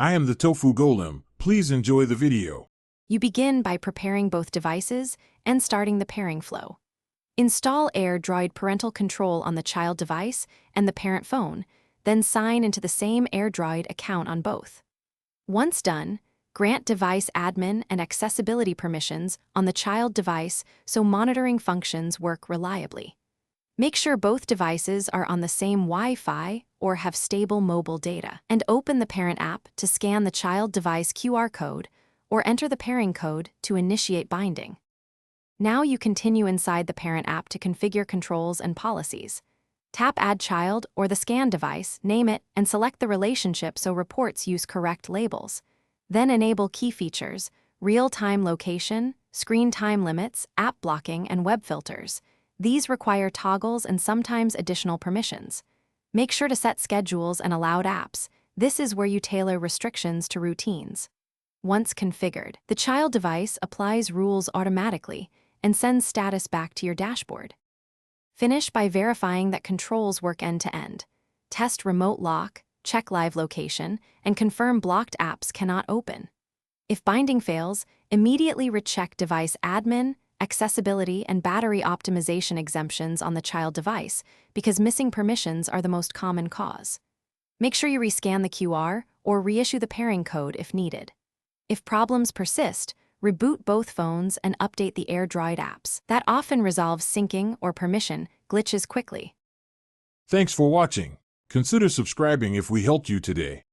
I am the Tofu Golem. Please enjoy the video. You begin by preparing both devices and starting the pairing flow. Install Airdroid Parental Control on the child device and the parent phone, then sign into the same Airdroid account on both. Once done, grant device admin and accessibility permissions on the child device so monitoring functions work reliably. Make sure both devices are on the same Wi-Fi or have stable mobile data, and open the parent app to scan the child device QR code or enter the pairing code to initiate binding. Now you continue inside the parent app to configure controls and policies. Tap Add Child or the scan device, name it, and select the relationship so reports use correct labels. Then enable key features, real-time location, screen time limits, app blocking, and web filters. These require toggles and sometimes additional permissions. Make sure to set schedules and allowed apps. This is where you tailor restrictions to routines. Once configured, the child device applies rules automatically and sends status back to your dashboard. Finish by verifying that controls work end-to-end. Test remote lock, check live location, and confirm blocked apps cannot open. If binding fails, immediately recheck device admin, accessibility, and battery optimization exemptions on the child device because missing permissions are the most common cause. Make sure you rescan the QR or reissue the pairing code if needed. If problems persist, reboot both phones and update the Airdroid apps. That often resolves syncing or permission glitches quickly. Thanks for watching. Consider subscribing if we helped you today.